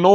9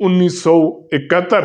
1971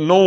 9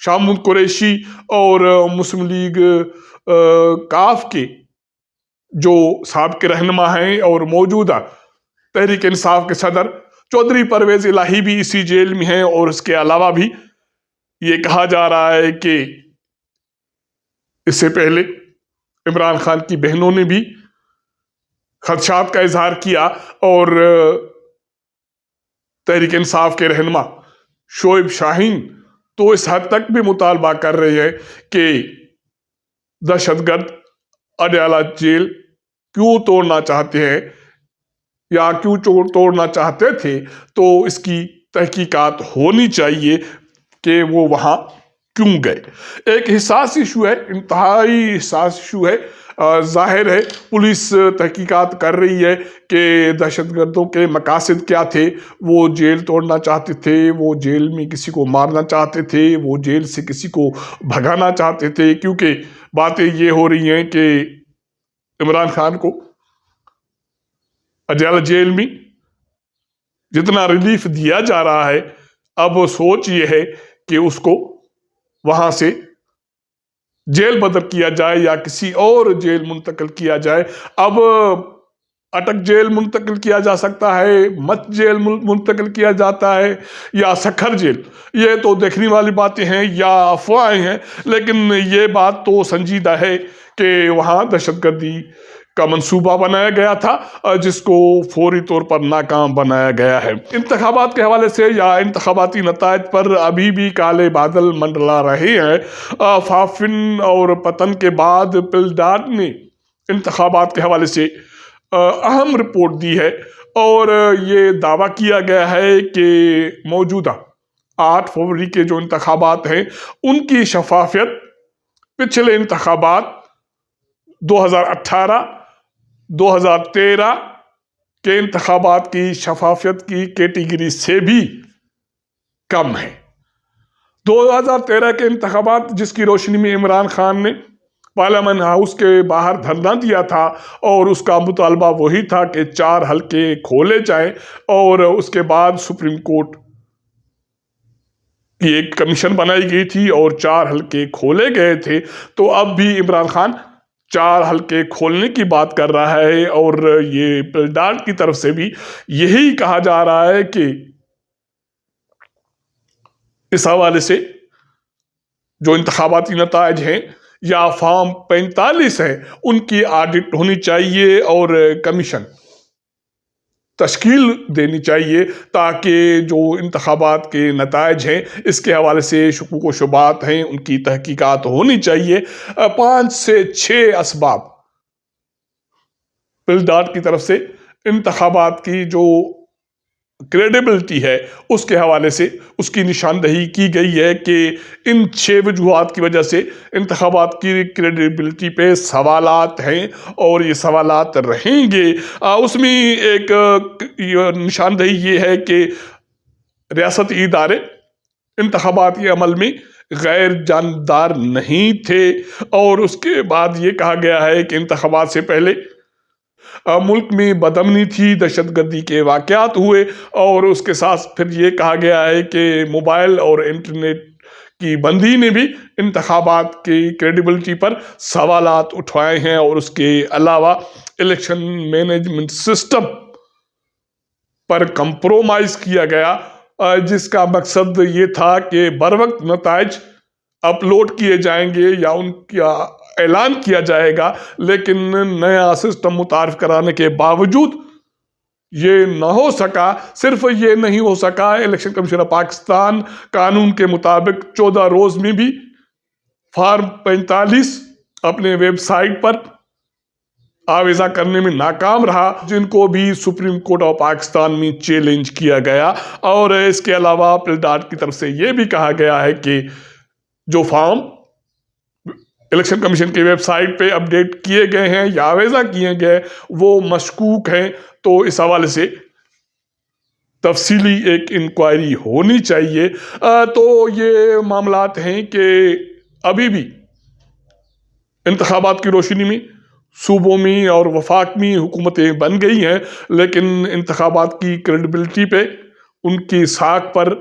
شاہ محمود قریشی اور مسلم لیگ کاف کے جو سابق رہنما ہیں اور موجودہ تحریک انصاف کے صدر چودھری پرویز الہی بھی اسی جیل میں ہیں، اور اس کے علاوہ بھی یہ کہا جا رہا ہے کہ اس سے پہلے عمران خان کی بہنوں نے بھی خدشات کا اظہار کیا، اور تحریک انصاف کے رہنما شعیب شاہین تو اس حد تک بھی مطالبہ کر رہے ہیں کہ دہشت گرد اڈیالہ جیل کیوں توڑنا چاہتے ہیں یا کیوں توڑنا چاہتے تھے، تو اس کی تحقیقات ہونی چاہیے کہ وہ وہاں کیوں گئے۔ ایک حساس ایشو ہے، انتہائی حساس ایشو ہے۔ ظاہر ہے پولیس تحقیقات کر رہی ہے کہ دہشت گردوں کے مقاصد کیا تھے۔ وہ جیل توڑنا چاہتے تھے، وہ جیل میں کسی کو مارنا چاہتے تھے، وہ جیل سے کسی کو بھگانا چاہتے تھے، کیونکہ باتیں یہ ہو رہی ہیں کہ عمران خان کو اڈیالہ جیل میں جتنا ریلیف دیا جا رہا ہے، اب سوچ یہ ہے کہ اس کو وہاں سے جیل بدر کیا جائے یا کسی اور جیل منتقل کیا جائے۔ اب اٹک جیل منتقل کیا جا سکتا ہے، مت جیل منتقل کیا جاتا ہے، یا سکھر جیل، یہ تو دیکھنے والی باتیں ہیں یا افواہیں ہیں، لیکن یہ بات تو سنجیدہ ہے کہ وہاں دہشت گردی کا منصوبہ بنایا گیا تھا جس کو فوری طور پر ناکام بنایا گیا ہے۔ انتخابات کے حوالے سے یا انتخاباتی نتائج پر ابھی بھی کالے بادل منڈلا رہے ہیں۔ فافن اور پتن کے بعد پلڈاٹ نے انتخابات کے حوالے سے اہم رپورٹ دی ہے، اور یہ دعویٰ کیا گیا ہے کہ موجودہ 8 فروری کے جو انتخابات ہیں ان کی شفافیت پچھلے انتخابات 2018 2013 کے انتخابات کی شفافیت کی کیٹیگری سے بھی کم ہے۔ 2013 کے انتخابات جس کی روشنی میں عمران خان نے پارلیمنٹ ہاؤس کے باہر دھرنا دیا تھا، اور اس کا مطالبہ وہی تھا کہ 4 حلقے کھولے جائیں، اور اس کے بعد سپریم کورٹ کی ایک کمیشن بنائی گئی تھی اور 4 حلقے کھولے گئے تھے۔ تو اب بھی عمران خان 4 حلقے کھولنے کی بات کر رہا ہے، اور یہ پلڈاٹ کی طرف سے بھی یہی کہا جا رہا ہے کہ اس حوالے سے جو انتخاباتی نتائج ہیں یا فارم 45 ہیں ان کی آڈٹ ہونی چاہیے، اور کمیشن تشکیل دینی چاہیے، تاکہ جو انتخابات کے نتائج ہیں اس کے حوالے سے شکوک و شبہات ہیں ان کی تحقیقات ہونی چاہیے۔ 5 سے 6 اسباب پلڈاٹ کی طرف سے انتخابات کی جو کریڈیبلٹی ہے اس کے حوالے سے اس کی نشاندہی کی گئی ہے کہ ان 6 وجوہات کی وجہ سے انتخابات کی کریڈیبلٹی پہ سوالات ہیں، اور یہ سوالات رہیں گے۔ اس میں ایک نشاندہی یہ ہے کہ ریاستی ادارے انتخاباتی عمل میں غیر جانبدار نہیں تھے، اور اس کے بعد یہ کہا گیا ہے کہ انتخابات سے پہلے ملک میں بدامنی تھی، دہشت گردی کے واقعات ہوئے، اور اس کے ساتھ پھر یہ کہا گیا ہے کہ موبائل اور انٹرنیٹ کی بندی نے بھی انتخابات کی کریڈیبلٹی پر سوالات اٹھائے ہیں، اور اس کے علاوہ الیکشن مینجمنٹ سسٹم پر کمپرومائز کیا گیا، جس کا مقصد یہ تھا کہ بروقت نتائج اپلوڈ کیے جائیں گے یا ان کا اعلان کیا جائے گا، لیکن نیا سسٹم متعارف کرانے کے باوجود یہ نہ ہو سکا۔ صرف یہ نہیں ہو سکا، الیکشن کمیشن آف پاکستان قانون کے مطابق 14 روز میں بھی فارم 45 اپنے ویب سائٹ پر آویزہ کرنے میں ناکام رہا، جن کو بھی سپریم کورٹ آف پاکستان میں چیلنج کیا گیا۔ اور اس کے علاوہ پلڈاٹ کی طرف سے یہ بھی کہا گیا ہے کہ جو فارم الیکشن کمیشن کی ویب سائٹ پہ اپڈیٹ کیے گئے ہیں یا آویزہ کیے گئے وہ مشکوک ہیں، تو اس حوالے سے تفصیلی ایک انکوائری ہونی چاہیے۔ تو یہ معاملات ہیں کہ ابھی بھی انتخابات کی روشنی میں صوبوں میں اور وفاق میں حکومتیں بن گئی ہیں، لیکن انتخابات کی کریڈیبلٹی پہ، ان کی ساکھ پر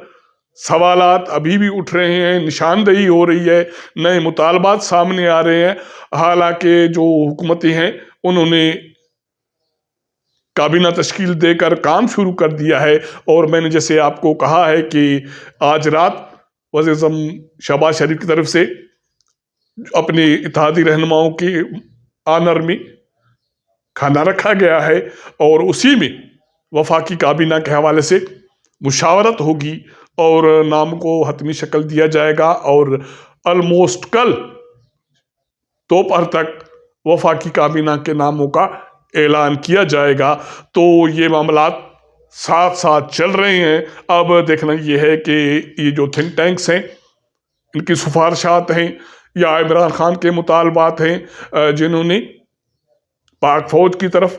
سوالات ابھی بھی اٹھ رہے ہیں، نشاندہی ہو رہی ہے، نئے مطالبات سامنے آ رہے ہیں، حالانکہ جو حکومتیں ہیں انہوں نے کابینہ تشکیل دے کر کام شروع کر دیا ہے۔ اور میں نے جیسے آپ کو کہا ہے کہ آج رات وزیر اعظم شہباز شریف کی طرف سے اپنے اتحادی رہنماؤں کے آنر میں کھانا رکھا گیا ہے، اور اسی میں وفاقی کابینہ کے حوالے سے مشاورت ہوگی اور نام کو حتمی شکل دیا جائے گا، اور آلموسٹ کل دوپہر تک وفاقی کابینہ کے ناموں کا اعلان کیا جائے گا۔ تو یہ معاملات ساتھ ساتھ چل رہے ہیں۔ اب دیکھنا یہ ہے کہ یہ جو تھنک ٹینکس ہیں، ان کی سفارشات ہیں یا عمران خان کے مطالبات ہیں، جنہوں نے پاک فوج کی طرف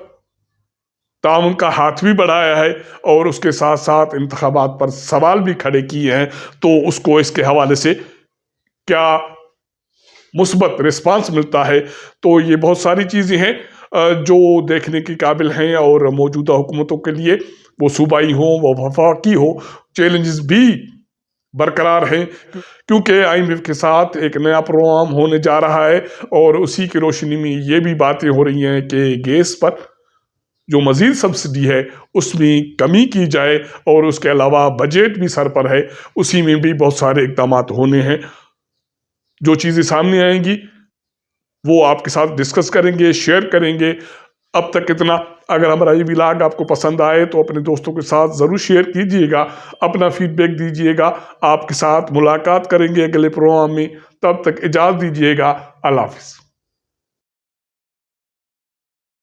تعاون کا ہاتھ بھی بڑھایا ہے اور اس کے ساتھ ساتھ انتخابات پر سوال بھی کھڑے کیے ہیں، تو اس کو اس کے حوالے سے کیا مثبت رسپانس ملتا ہے۔ تو یہ بہت ساری چیزیں ہیں جو دیکھنے کی قابل ہیں، اور موجودہ حکومتوں کے لیے، وہ صوبائی ہوں وہ وفاقی ہو، چیلنجز بھی برقرار ہیں، کیونکہ IMF کے ساتھ ایک نیا پروگرام ہونے جا رہا ہے، اور اسی کی روشنی میں یہ بھی باتیں ہو رہی ہیں کہ گیس پر جو مزید سبسڈی ہے اس میں کمی کی جائے، اور اس کے علاوہ بجٹ بھی سر پر ہے، اسی میں بھی بہت سارے اقدامات ہونے ہیں۔ جو چیزیں سامنے آئیں گی وہ آپ کے ساتھ ڈسکس کریں گے، شیئر کریں گے۔ اب تک اتنا۔ اگر ہمارا یہ ولاگ آپ کو پسند آئے تو اپنے دوستوں کے ساتھ ضرور شیئر کیجئے گا، اپنا فیڈ بیک دیجئے گا۔ آپ کے ساتھ ملاقات کریں گے اگلے پروگرام میں، تب تک اجازت دیجئے گا۔ اللہ حافظ۔